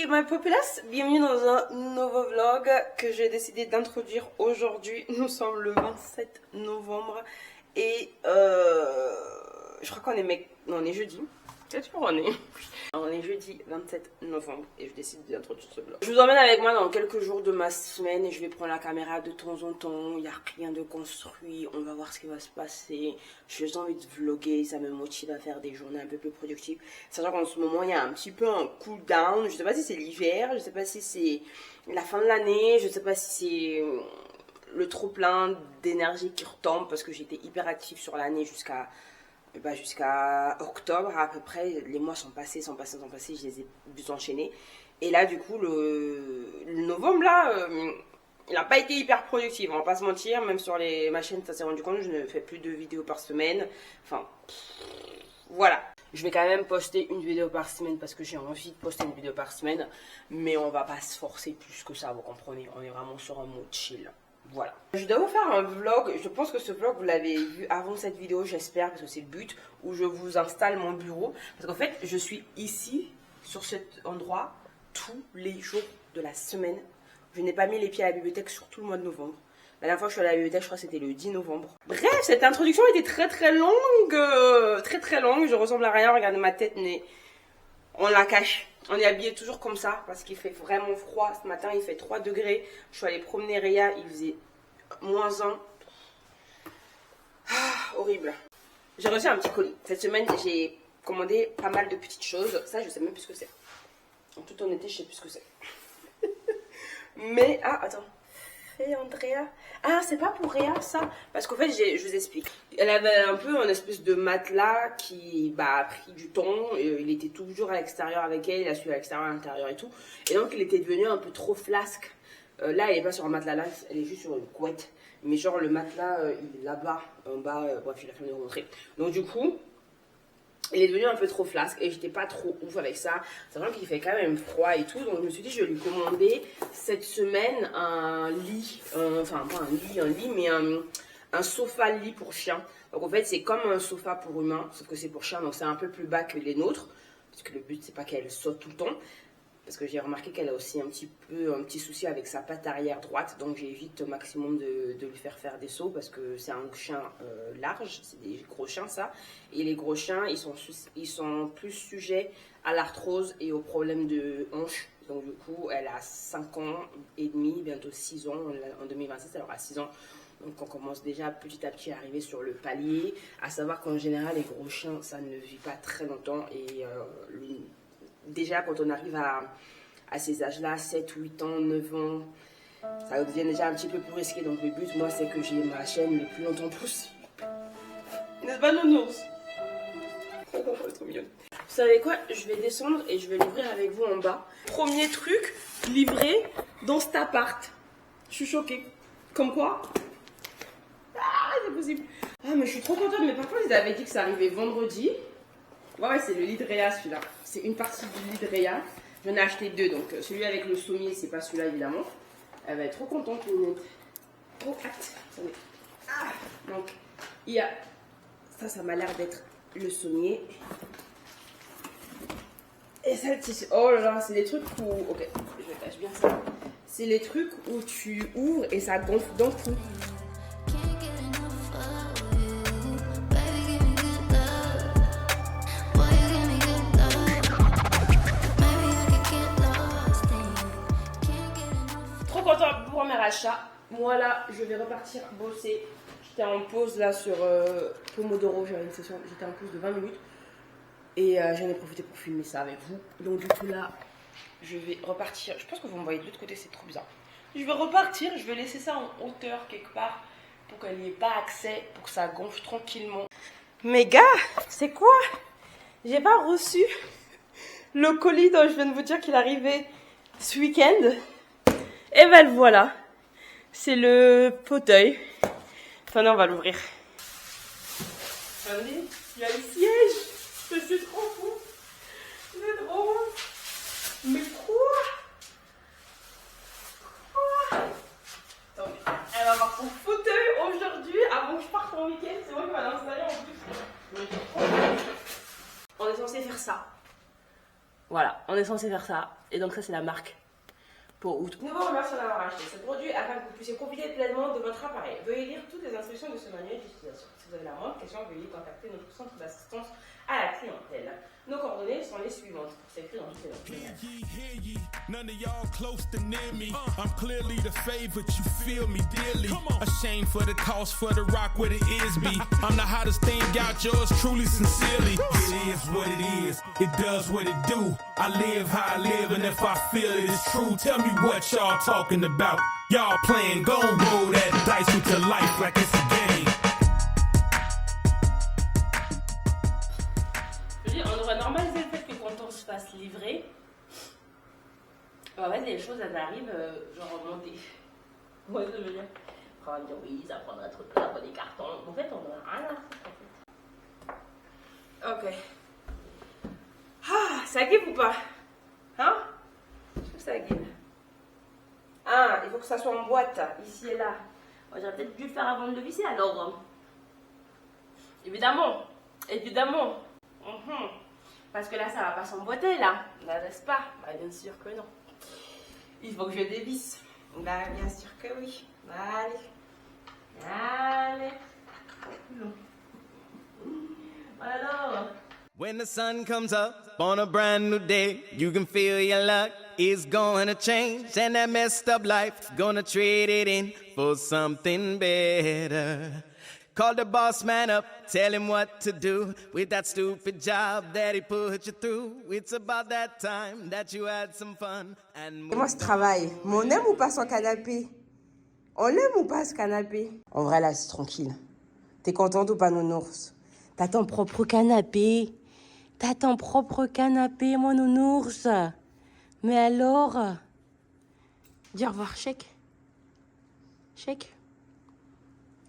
my populace, bienvenue dans un nouveau vlog que j'ai décidé d'introduire aujourd'hui. Nous sommes le 27 novembre et je crois qu'on est non, on est jeudi. Quel jour on est? On est jeudi 27 novembre et je décide d'introduire ce vlog. Je vous emmène avec moi dans quelques jours de ma semaine et je vais prendre la caméra de temps en temps. Il n'y a rien de construit, on va voir ce qui va se passer. J'ai juste envie de vlogger, ça me motive à faire des journées un peu plus productives. Sachant qu'en ce moment il y a un petit peu un cool down. Je sais pas si c'est l'hiver, je sais pas si c'est la fin de l'année, je sais pas si c'est le trop plein d'énergie qui retombe parce que j'étais hyper active sur l'année jusqu'à octobre à peu près. Les mois sont passés, je les ai vus enchaîner. Et là du coup le novembre là, il n'a pas été hyper productif, on va pas se mentir. Même sur ma chaîne ça s'est rendu compte, je ne fais plus de vidéos par semaine. Enfin voilà. Je vais quand même poster une vidéo par semaine parce que j'ai envie de poster une vidéo par semaine. Mais on va pas se forcer plus que ça, vous comprenez. On est vraiment sur un mode chill. Voilà. Je dois vous faire un vlog, je pense que ce vlog vous l'avez vu avant cette vidéo, j'espère, parce que c'est le but, où je vous installe mon bureau. Parce qu'en fait, je suis ici, sur cet endroit, tous les jours de la semaine. Je n'ai pas mis les pieds à la bibliothèque sur tout le mois de novembre. La dernière fois que je suis allée à la bibliothèque, je crois que c'était le 10 novembre. Bref, cette introduction était très longue, très longue. Je ressemble à rien, regardez ma tête, mais on la cache. On est habillé toujours comme ça parce qu'il fait vraiment froid. Ce matin, il fait 3 degrés. Je suis allée promener Réa, il faisait -1. Horrible. J'ai reçu un petit colis. Cette semaine, j'ai commandé pas mal de petites choses. Ça, je sais même plus ce que c'est. En toute honnêteté, je sais plus ce que c'est. Mais, attends. Andrea. Ah, c'est pas pour Réa ça. Parce qu'en fait, je vous explique. Elle avait un peu un espèce de matelas qui a pris du temps. Il était toujours à l'extérieur avec elle. Il a su à l'extérieur, à l'intérieur et tout. Et donc, il était devenu un peu trop flasque. Là, elle est pas sur un matelas là. Elle est juste sur une couette. Mais genre, le matelas, il est là-bas, en bas. Bref, je l'ai fait montrer. Donc, du coup, il est devenu un peu trop flasque et j'étais pas trop ouf avec ça. C'est vrai qu'il fait quand même froid et tout. Donc je me suis dit je vais lui commander cette semaine un lit. Enfin pas un lit mais un sofa lit pour chien. Donc en fait c'est comme un sofa pour humain. Sauf que c'est pour chien donc c'est un peu plus bas que les nôtres. Parce que le but c'est pas qu'elle saute tout le temps. Parce que j'ai remarqué qu'elle a aussi un petit souci avec sa patte arrière droite. Donc j'évite au maximum de lui faire des sauts. Parce que c'est un chien large. C'est des gros chiens ça. Et les gros chiens, ils sont plus sujets à l'arthrose et aux problèmes de hanche. Donc du coup, elle a 5 ans et demi, bientôt 6 ans. En 2026, elle aura 6 ans. Donc on commence déjà petit à petit à arriver sur le palier. À savoir qu'en général, les gros chiens, ça ne vit pas très longtemps. Et déjà, quand on arrive à ces âges-là, 7, 8 ans, 9 ans, ça devient déjà un petit peu plus risqué. Donc le but, moi, c'est que j'ai ma chaîne le plus longtemps possible. N'est-ce pas, nounours? Trop mignonne. Vous savez quoi? Je vais descendre et je vais l'ouvrir avec vous en bas. Premier truc, livré dans cet appart. Je suis choquée. Comme quoi? C'est possible. Ah, mais je suis trop contente. Mais par contre, ils avaient dit que ça arrivait vendredi. Ouais, c'est le lit de Réa celui-là. C'est une partie du lit de Réa. J'en ai acheté 2. Donc, celui avec le sommier, c'est pas celui-là évidemment. Elle va être trop contente. Trop hâte. Donc, il y a. Ça m'a l'air d'être le sommier. Et ça, oh là là, c'est des trucs où. Ok, je cache bien ça. C'est les trucs où tu ouvres et ça gonfle d'un coup. Trop content pour premier achat. Moi là, je vais repartir bosser. J'étais en pause là sur Pomodoro, j'avais une session, j'étais en pause de 20 minutes. Et j'en ai profité pour filmer ça avec vous. Donc du coup là, je vais repartir. Je pense que vous me voyez de l'autre côté, c'est trop bizarre. Je vais repartir, je vais laisser ça en hauteur quelque part. Pour qu'elle n'y ait pas accès, pour que ça gonfle tranquillement. Mais gars, c'est quoi? J'ai pas reçu le colis dont je viens de vous dire qu'il arrivait ce week-end. Et ben le voilà. C'est le fauteuil. Attendez, on va l'ouvrir. Attendez, il y a le siège. C'est trop fou. C'est trop fou. Mais quoi? Attendez, elle va avoir son fauteuil aujourd'hui avant que je parte en week-end. C'est moi qui va l'installer en plus. On est censé faire ça. Voilà, on est censé faire ça. Et donc ça c'est la marque pour août. Nous vous remercions d'avoir acheté ce produit afin que vous puissiez profiter pleinement de votre appareil. Veuillez lire toutes les instructions de ce manuel d'utilisation. Si vous avez la moindre question, veuillez contacter notre centre d'assistance à la clientèle. Nos coordonnées sont les suivantes pour s'écrire dans toutes les langues. None of y'all close to near me. I'm clearly the favorite, you feel me dearly. Ashamed for the cost for the rock where the ears be. I'm the hottest thing out, yours truly, sincerely. It is what it is, it does what it do. I live how I live, and if I feel it is true, tell me what y'all talking about. Y'all playing, gon' roll that dice with your life like it's a game. On devrait normaliser le fait que quand on se fasse livrer, en fait, les choses elles arrivent genre remontées. Ouais, je veux dire. On va dire oui, ça prendra trop de place pour des cartons. En fait, on en a rien à foutre. Ok. Ah, ça guive ou pas? Hein? Je trouve que ça guive. Ah, il faut que ça soit en boîte, ici et là. Moi, j'aurais peut-être dû le faire avant de le visser alors. Évidemment. Évidemment. Parce que là, ça va pas s'emboîter, là. N'est-ce pas? Bah, bien sûr que non. Il faut que je dévisse. Bah, bien sûr que oui. Allez. Allez. Non. Alors. When the sun comes up on a brand new day, you can feel your luck is gonna change, and that messed up life gonna trade it in for something better. Call the boss man up, tell him what to do with that stupid job that he put you through. It's about that time that you had some fun and Et moi, ce travail, mais on aime ou pas son canapé? On l'aime ou pas ce canapé? En vrai, là, c'est tranquille. T'es contente ou pas, nounours? T'as ton propre canapé. T'as ton propre canapé, mon nounours. Mais alors? Dis au revoir, Chèque. Chèque.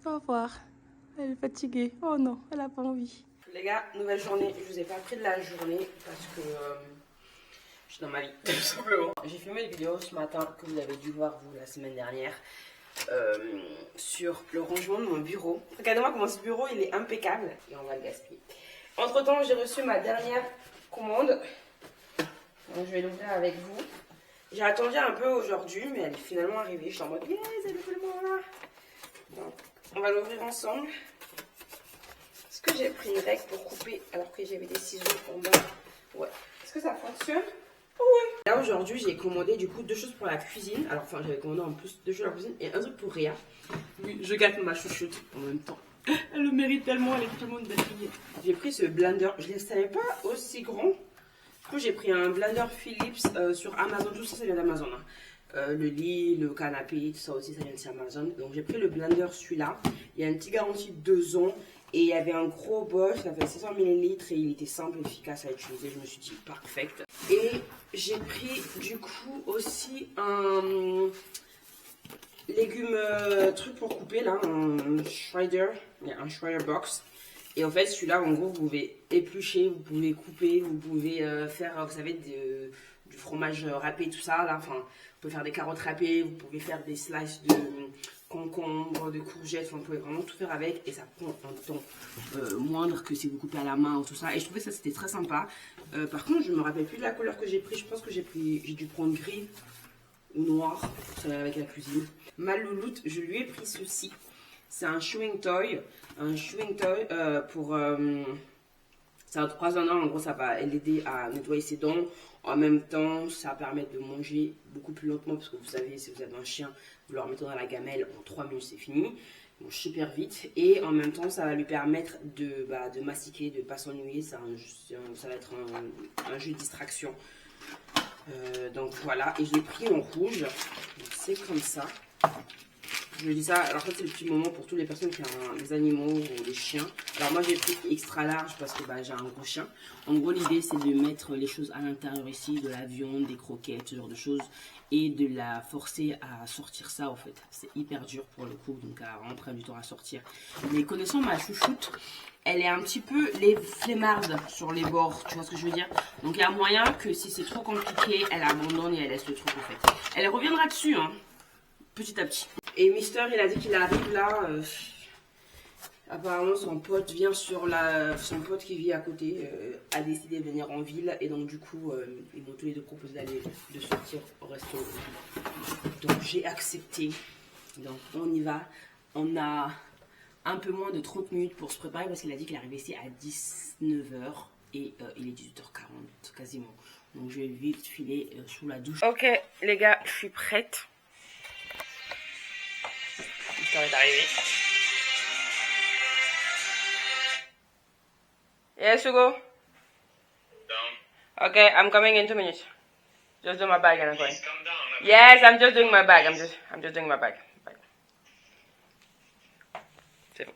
Au revoir. Elle est fatiguée. Oh non, elle a pas envie. Les gars, nouvelle journée. Je vous ai pas pris de la journée parce que je suis dans ma vie, tout simplement. J'ai filmé une vidéo ce matin que vous avez dû voir, vous, la semaine dernière, sur le rangement de mon bureau. Regardez-moi comment ce bureau, il est impeccable. Et on va le gaspiller. Entre temps, j'ai reçu ma dernière commande. Donc, je vais l'ouvrir avec vous. J'ai attendu un peu aujourd'hui, mais elle est finalement arrivée. Je suis en mode, yes, elle est vraiment là. Donc, on va l'ouvrir ensemble. Est-ce que j'ai pris une règle pour couper alors que j'avais des ciseaux en bas? Ouais. Est-ce que ça fonctionne? Oui. Là, aujourd'hui, j'ai commandé du coup 2 choses pour la cuisine. Alors, enfin, j'avais commandé en plus 2 choses pour la cuisine et un truc pour Réa. Oui, je gâte ma chouchoute en même temps. Elle le mérite tellement, elle est tellement une belle fille. J'ai pris ce blender, je ne le savais pas aussi grand. Du coup, j'ai pris un blender Philips sur Amazon. Tout ça, ça vient d'Amazon. Hein. Le lit, le canapé, tout ça aussi, ça vient de chez Amazon. Donc, j'ai pris le blender, celui-là. Il y a une petite garantie de 2 ans. Et il y avait un gros Bosch, ça fait 600 ml et il était simple et efficace à utiliser. Je me suis dit, parfait. Et j'ai pris du coup aussi un légumes truc pour couper là, un Schrader box. Et en fait, celui-là, en gros, vous pouvez éplucher, vous pouvez couper, vous pouvez faire, vous savez, du fromage râpé, tout ça. Là, enfin, vous pouvez faire des carottes râpées, vous pouvez faire des slices de concombre, de courgettes, enfin, vous pouvez vraiment tout faire avec. Et ça prend un temps moindre que si vous coupez à la main ou tout ça. Et je trouvais ça, c'était très sympa. Par contre, je me rappelle plus de la couleur que j'ai pris. Je pense que j'ai dû prendre gris ou noir, ça va avec la cuisine. Ma louloute, je lui ai pris ceci. C'est un chewing toy. Un chewing toy pour... c'est un 3 en 1. En gros, ça va l'aider à nettoyer ses dents. En même temps, ça permet de manger beaucoup plus lentement. Parce que vous savez, si vous avez un chien, vous le remettez dans la gamelle. En 3 minutes, c'est fini. Bon, super vite. Et en même temps, ça va lui permettre de mastiquer, de ne pas s'ennuyer. Ça va être un jeu de distraction. Donc voilà, et je l'ai pris en rouge, c'est comme ça. Je dis ça, alors ça c'est le petit moment pour toutes les personnes qui ont des animaux ou des chiens. Alors moi j'ai pris extra large parce que j'ai un gros chien. En gros l'idée c'est de mettre les choses à l'intérieur ici, de la viande, des croquettes, ce genre de choses. Et de la forcer à sortir ça en fait. C'est hyper dur pour le coup, donc elle a vraiment pris du temps à sortir. Mais connaissant ma chouchoute, elle est un petit peu les flemmardes sur les bords, tu vois ce que je veux dire. Donc il y a moyen que si c'est trop compliqué, elle abandonne et elle laisse le truc en fait. Elle reviendra dessus, hein, petit à petit. Et Mister, il a dit qu'il arrive là Apparemment, son pote vient sur la... Son pote qui vit à côté a décidé de venir en ville. Et donc, du coup, ils m'ont tous les deux proposé de sortir au resto. Donc, j'ai accepté. Donc, on y va. On a un peu moins de 30 minutes pour se préparer parce qu'il a dit qu'il arrivait ici à 19h. Et il est 18h40 quasiment. Donc, je vais vite filer sous la douche. Ok, les gars, je suis prête. L'histoire est arrivée. Yes, Hugo? Down. Okay, I'm coming in 2 minutes. Just do my bag and I'm going. Come down. Yes, I'm just doing my bag. I'm just doing my bag. Bye. C'est bon.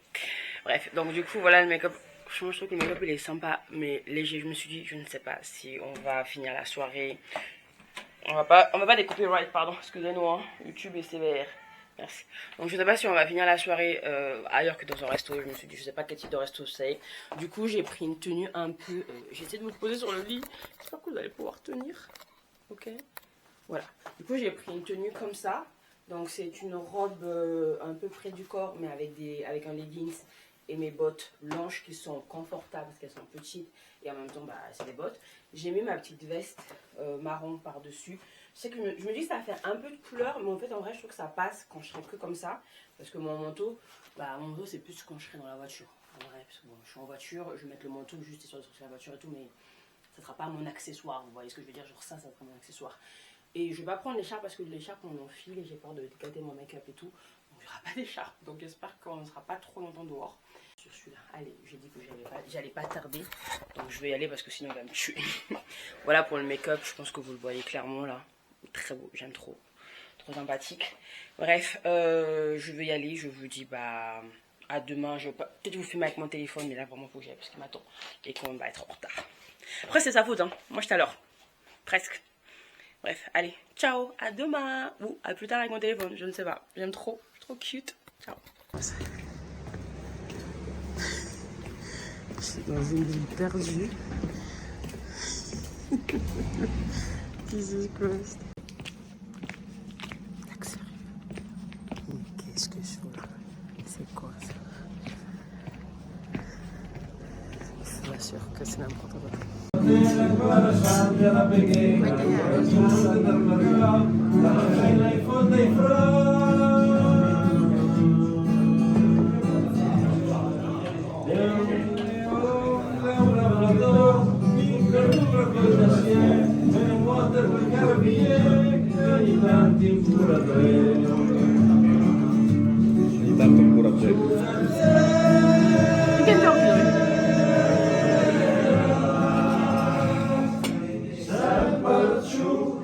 Bref, donc du coup, voilà le make-up. Franchement, je trouve que le make-up il est sympa, mais léger. Je me suis dit, je ne sais pas si on va finir la soirée. On va pas des copyright, pardon. Excusez-nous, hein. YouTube et CVR. Merci. Donc je sais pas si on va finir la soirée ailleurs que dans un resto. Je me suis dit, je sais pas quel type de resto c'est. Du coup, j'ai pris une tenue un peu. J'ai essayé de me poser sur le lit. J'espère que vous allez pouvoir tenir. Ok. Voilà. Du coup, j'ai pris une tenue comme ça. Donc c'est une robe un peu près du corps, mais avec un leggings et mes bottes blanches qui sont confortables parce qu'elles sont petites et en même temps, bah, c'est des bottes. J'ai mis ma petite veste marron par-dessus. Je sais que je me dis que ça va faire un peu de couleur, mais en fait, en vrai, je trouve que ça passe quand je serai que comme ça. Parce que mon manteau, c'est plus quand je serai dans la voiture. En vrai, parce que bon, je suis en voiture, je vais mettre le manteau juste sur la voiture et tout, mais ça sera pas mon accessoire. Vous voyez ce que je veux dire? Genre ça sera mon accessoire. Et je vais pas prendre l'écharpe parce que l'écharpe, on enfile et j'ai peur de gâter mon make-up et tout. Donc, il n'y aura pas d'écharpe. Donc, j'espère qu'on ne sera pas trop longtemps dehors. Sur celui-là, allez, j'ai dit que j'allais pas tarder. Donc, je vais y aller parce que sinon, il va me tuer. Voilà pour le make-up. Je pense que vous le voyez clairement là. Très beau, j'aime trop. Trop sympathique. Bref, je vais y aller. Je vous dis, à demain. Je vais peut-être vous filmer avec mon téléphone, mais là, vraiment, il faut que j'y aille parce qu'il m'attend. Et qu'on va être en retard. Après, c'est sa faute, hein. Moi, j'étais à l'heure. Presque. Bref, allez, ciao, à demain. Ou à plus tard avec mon téléphone, je ne sais pas. J'aime trop, je suis trop cute. Ciao. Je suis dans une ville perdue. Jesus Christ. Taxi. Mais qu'est-ce que je fais là? C'est quoi ça? Je suis sûre que c'est n'importe quoi.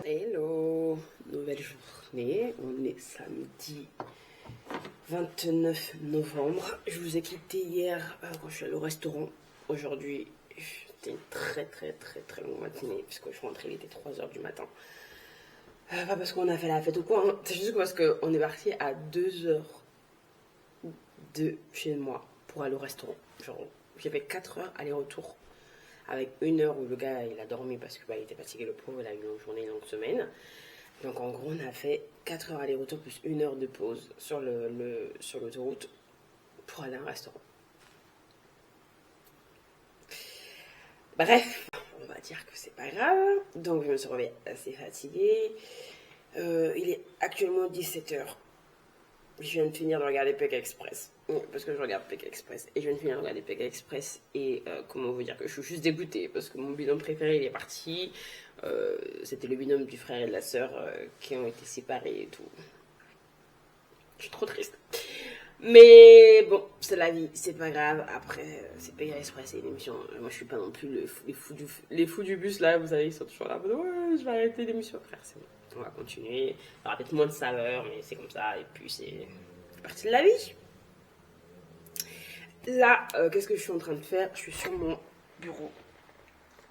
Hello, nouvelle journée, on est samedi 29 novembre. Je vous ai quitté hier quand je suis allée au restaurant. Aujourd'hui, c'était une très longue matinée puisque je suis rentrée, il était 3h du matin. Pas parce qu'on a fait la fête ou quoi, hein. C'est juste parce qu'on est parti à 2h de chez moi pour aller au restaurant. Genre, j'ai fait 4 heures aller-retour avec 1 heure où le gars il a dormi parce que il était fatigué, le pauvre, il a eu une longue journée, une longue semaine. Donc en gros, on a fait 4 heures aller-retour plus 1 heure de pause sur l'autoroute pour aller à un restaurant. Bref, on va dire que c'est pas grave. Donc je me suis réveillée assez fatiguée. Il est actuellement 17h. Je viens de finir de regarder Pékin Express. Parce que je regarde Pékin Express. Et je viens de finir de regarder Pékin Express. Et comment vous dire que je suis juste dégoûtée. Parce que mon binôme préféré, il est parti. C'était le binôme du frère et de la sœur qui ont été séparés et tout. Je suis trop triste. Mais bon, c'est la vie, c'est pas grave. Après, c'est Pékin Express, c'est une émission. Moi, je suis pas non plus les fous du bus là. Vous savez, ils sont toujours là. Ouais, je vais arrêter l'émission, frère. C'est bon. On va continuer. Il y aura peut-être moins de saveur, mais c'est comme ça. Et puis, c'est partie de la vie. Là, qu'est-ce que je suis en train de faire? Je suis sur mon bureau.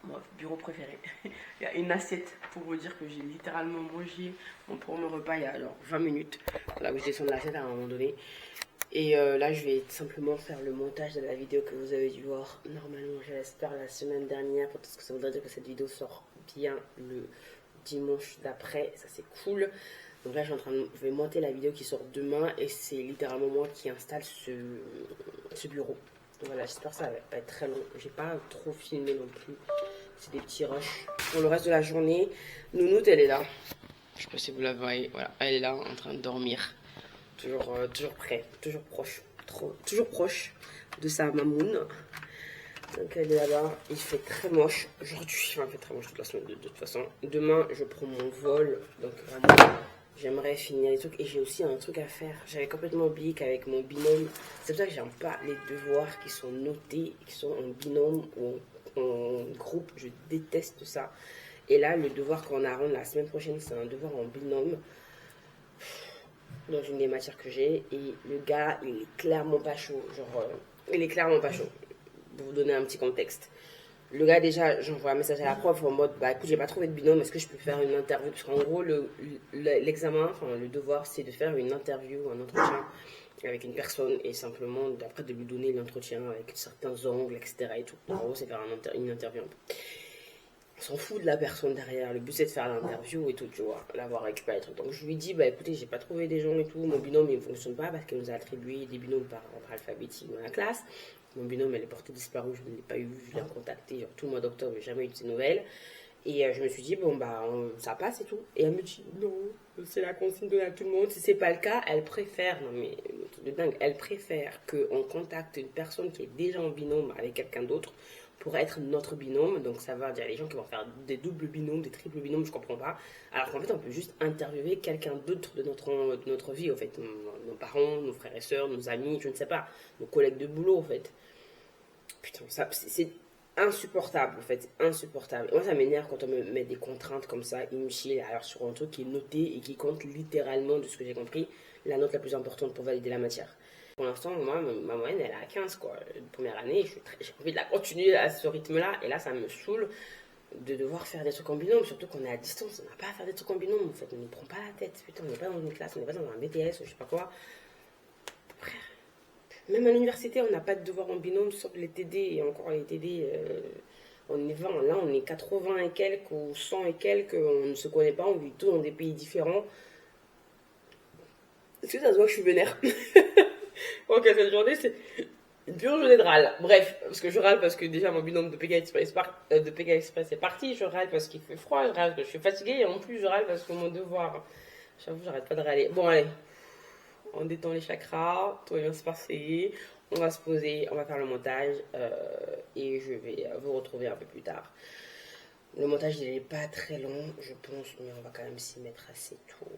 Mon bureau préféré. Il y a une assiette pour vous dire que j'ai littéralement mangé mon premier repas il y a alors 20 minutes. Là où je descends de l'assiette à un moment donné. Et là, je vais simplement faire le montage de la vidéo que vous avez dû voir. Normalement, je l'espère la semaine dernière. Parce que ça voudrait dire que cette vidéo sort bien le dimanche d'après. Ça, c'est cool. Donc là, je vais monter la vidéo qui sort demain et c'est littéralement moi qui installe ce bureau. Donc voilà, j'espère que ça va pas être très long. J'ai pas trop filmé non plus. C'est des petits rushs. Pour le reste de la journée, Nounoute, elle est là. Je sais pas si vous la voyez. Voilà, elle est là en train de dormir. Toujours près, toujours proche de sa mamoune. Donc elle est là-bas. Il fait très moche aujourd'hui. Enfin, il fait très moche toute la semaine de toute façon. Demain, je prends mon vol. Donc vraiment, j'aimerais finir les trucs. Et j'ai aussi un truc à faire. J'avais complètement oublié qu'avec mon binôme, c'est pour ça que j'aime pas les devoirs qui sont notés, qui sont en binôme ou en groupe. Je déteste ça. Et là, le devoir qu'on a à rendre la semaine prochaine, c'est un devoir en binôme dans une des matières que j'ai. Et le gars, il est clairement pas chaud. Il est clairement pas chaud. Pour vous donner un petit contexte. Le gars, déjà, j'envoie un message à la prof en mode, bah écoute, j'ai pas trouvé de binôme, est-ce que je peux faire une interview? Parce qu'en gros, l'examen, enfin le devoir, c'est de faire une interview, un entretien avec une personne et simplement, d'après, de lui donner l'entretien avec certains angles, etc. et tout. En gros, c'est faire une interview un peu. On s'en fout de la personne derrière, le but c'est de faire l'interview et tout, tu vois, l'avoir récupéré les trucs. Donc je lui dis, bah écoutez, j'ai pas trouvé des gens et tout, mon binôme il ne fonctionne pas parce qu'elle nous a attribué des binômes par ordre alphabétique dans la classe. Mon binôme elle est portée disparue, je ne l'ai pas eu, je l'ai contacté tout le mois d'octobre, j'ai jamais eu de ses nouvelles. Et je me suis dit, bon bah ça passe et tout. Et elle me dit, non, c'est la consigne donnée à tout le monde, si c'est pas le cas, elle préfère, non mais le truc de dingue, elle préfère qu'on contacte une personne qui est déjà en binôme avec quelqu'un d'autre pour être notre binôme. Donc ça va dire les gens qui vont faire des doubles binômes, des triples binômes, je comprends pas. Alors qu'en fait on peut juste interviewer quelqu'un d'autre de notre vie, en fait, nos parents, nos frères et sœurs, nos amis, je ne sais pas, nos collègues de boulot en fait. Putain, ça c'est insupportable en fait, insupportable. Et moi ça m'énerve quand on me met des contraintes comme ça, inutiles, alors sur un truc qui est noté et qui compte littéralement, de ce que j'ai compris, la note la plus importante pour valider la matière. Pour l'instant, moi, ma moyenne, elle est à 15, quoi. La première année, j'ai envie de la continuer à ce rythme-là. Et là, ça me saoule de devoir faire des trucs en binôme. Surtout qu'on est à distance. On n'a pas à faire des trucs en binôme, en fait. On ne prend pas la tête. Putain, on n'est pas dans une classe, on n'est pas dans un BTS ou je sais pas quoi. Frère, même à l'université, on n'a pas de devoir en binôme, sauf les TD. Et encore les TD, on est 20. Là, on est 80 et quelques ou 100 et quelques. On ne se connaît pas, on vit tous dans des pays différents. Est-ce que ça se voit que je suis vénère? Ok, cette journée, c'est une pure journée de râle. Bref, parce que je râle parce que déjà mon binôme de PK Express est parti. Je râle parce qu'il fait froid, je râle parce que je suis fatiguée. Et en plus, je râle parce que mon devoir. J'avoue, j'arrête pas de râler. Bon, allez, on détend les chakras, tout va bien se passer. On va se poser, on va faire le montage. Et je vais vous retrouver un peu plus tard. Le montage, il n'est pas très long, je pense, mais on va quand même s'y mettre assez tôt.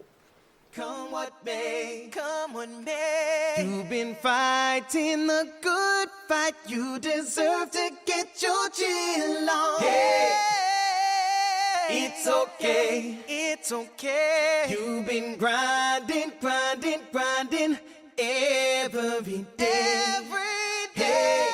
Come what may, come what may. You've been fighting the good fight. You deserve to get your chill on. Yeah. It's okay, it's okay. You've been grinding, grinding, grinding every day. Every day.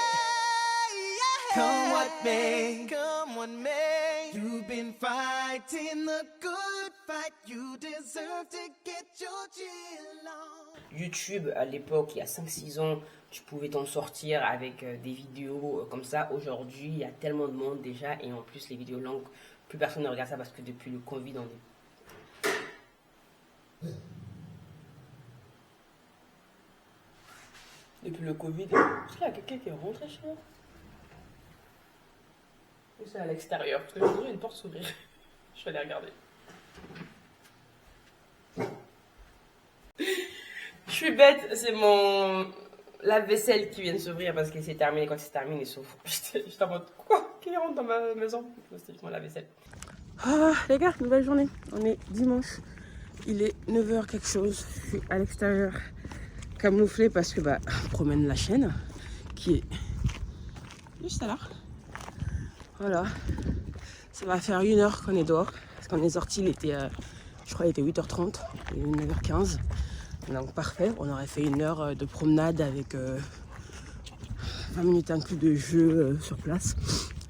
Yeah. Come what may, come what may. You've been fighting the good fight. You deserve to get your chill on. YouTube, à l'époque, il y a 5-6 ans, tu pouvais t'en sortir avec des vidéos comme ça. Aujourd'hui, il y a tellement de monde déjà. Et en plus, les vidéos longues, plus personne ne regarde ça parce que depuis le Covid, on est... Depuis le Covid, est-ce qu'il y a quelqu'un qui est rentré chez moi? Ou c'est à l'extérieur? Parce que j'ai entendu une porte s'ouvrir. Je vais aller regarder. Je suis bête, c'est mon lave-vaisselle qui vient de s'ouvrir parce qu'il s'est terminé. Quand il s'est terminé, il s'ouvre. J'étais en mode quoi? Qui rentre dans ma maison? C'était juste mon lave-vaisselle. Ah, les gars, nouvelle journée. On est dimanche. Il est 9h quelque chose. Je suis à l'extérieur, camouflé parce que on promène la chaîne qui est juste là. Voilà. Ça va faire 1 heure qu'on est dehors. Parce qu'on est sorti, il était, je crois, il était 8h30. Il est 9h15. Donc parfait, on aurait fait 1 heure de promenade avec 20 minutes inclus de jeu sur place.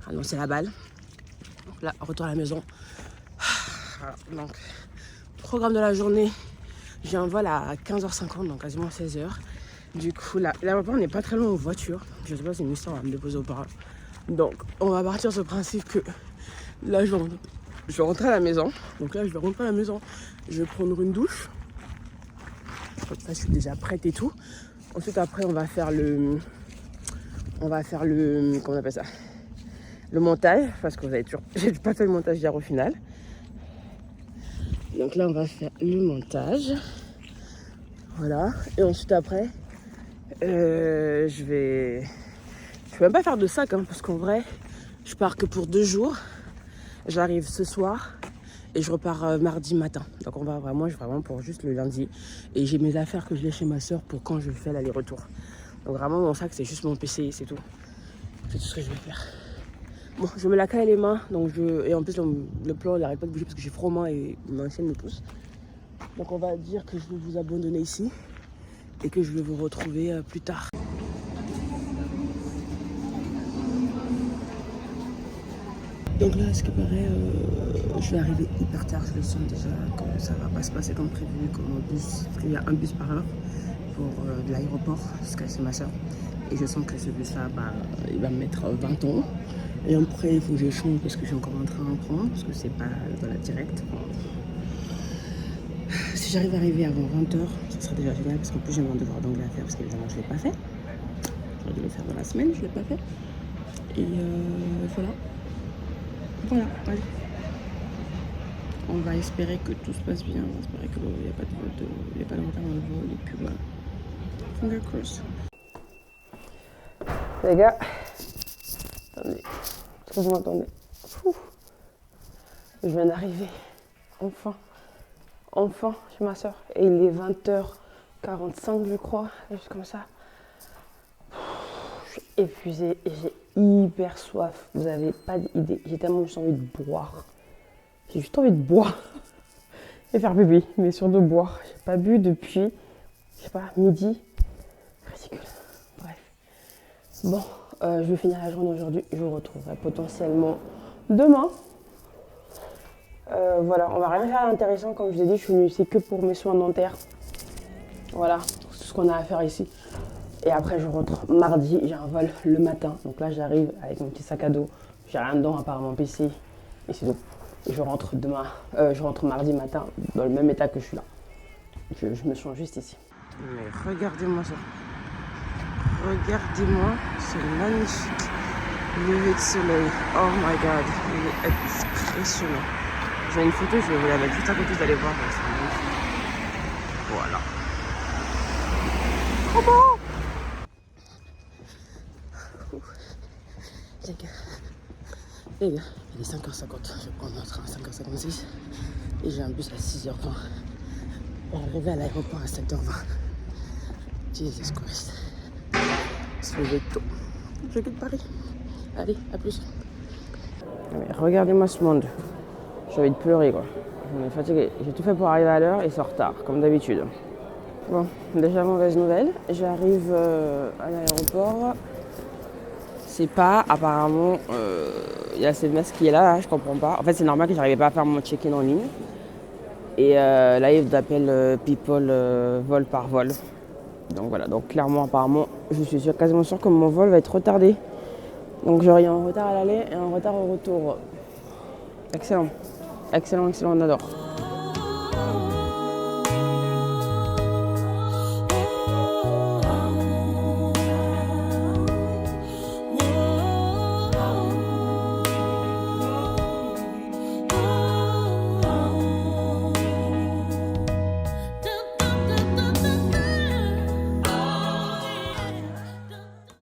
À lancer la balle. Donc là, retour à la maison. Voilà, donc, programme de la journée. J'ai un vol à 15h50, donc quasiment 16h. Du coup, l'aéroport n'est pas très loin en voiture. Je sais pas si Mister va me déposer au pas. Donc, on va partir sur le principe que la journée je vais rentrer à la maison. Donc là, je vais rentrer à la maison. Je vais prendre une douche. Comme ça, je suis déjà prête et tout. Ensuite, après, on va faire le... Comment on appelle ça? Le montage. Parce que vous avez toujours... J'ai pas fait le montage hier au final. Donc là, on va faire le montage. Voilà. Et ensuite, après, je vais même pas faire de sac, hein, parce qu'en vrai, je pars que pour 2 jours. J'arrive ce soir et je repars mardi matin. Donc je vais vraiment pour juste le lundi. Et j'ai mes affaires que je laisse chez ma soeur pour quand je fais l'aller-retour. Donc vraiment, mon sac, c'est juste mon PC, c'est tout. C'est tout ce que je vais faire. Bon, je me la caille les mains. Et en plus, le plan, il n'arrête pas de bouger parce que j'ai froid aux mains et ma chaîne me pousse. Donc on va dire que je vais vous abandonner ici et que je vais vous retrouver plus tard. Donc là, à ce qui paraît, je vais arriver hyper tard. Je le sens déjà que ça va pas se passer comme prévu, comme un bus. Parce qu'il y a un bus par heure pour de l'aéroport, parce que c'est ma soeur. Et je sens que ce bus-là, il va me mettre 20 ans. Et après, il faut que je change parce que j'ai encore un train à prendre, parce que c'est pas dans la directe. Si j'arrive à arriver avant 20h, ça serait déjà génial, parce qu'en plus j'ai un devoir d'anglais à faire, parce qu'évidemment je ne l'ai pas fait. J'aurais dû le faire dans la semaine, je ne l'ai pas fait. Et voilà. Voilà, allez. On va espérer que tout se passe bien, on va espérer qu'il n'y a pas de retard dans le vol, et puis voilà. Finger crossed. Les gars, attendez, est-ce que vous m'entendez? Je viens d'arriver, enfin, chez ma soeur. Et il est 20h45, je crois, juste comme ça. Je suis épuisée et j'ai hyper soif. Vous avez pas d'idée. J'ai tellement juste envie de boire. J'ai juste envie de boire et faire pipi, mais sur de boire. J'ai pas bu depuis, je sais pas, midi. Ridicule. Bref. Bon, je vais finir la journée aujourd'hui. Je vous retrouverai potentiellement demain. Voilà, on va rien faire d'intéressant. Comme je vous ai dit, je suis venue ici que pour mes soins dentaires. Voilà, c'est tout ce qu'on a à faire ici. Et après, je rentre mardi, j'ai un vol le matin. Donc là, j'arrive avec mon petit sac à dos. J'ai rien dedans à part mon PC. Et c'est tout. Et je rentre mardi matin dans le même état que je suis là. Je me sens juste ici. Mais regardez-moi ça. Regardez-moi, c'est magnifique. Lever de soleil. Oh my god, il est impressionnant. J'ai une photo, je vais vous la mettre juste à côté, vous allez voir. C'est magnifique. Voilà. Trop beau! Les gars, il est 5h50, je vais prendre un train à 5h56 et j'ai un bus à 6h20 pour arriver à l'aéroport à 7h20. Jesus Christ. Se lever tôt. Je quitte Paris. Allez, à plus. Mais regardez-moi ce monde. J'ai envie de pleurer quoi. Je suis fatiguée. J'ai tout fait pour arriver à l'heure et c'est en retard, comme d'habitude. Bon, déjà mauvaise nouvelle. J'arrive à l'aéroport. C'est pas, apparemment, il y a cette meuf qui est là, je comprends pas. En fait, c'est normal que j'arrivais pas à faire mon check-in en ligne. Et là, il appelle people vol par vol. Donc voilà, donc clairement, apparemment, je suis quasiment sûre que mon vol va être retardé. Donc j'aurai un retard à l'aller et un retard au retour. Excellent. Excellent, excellent, on adore.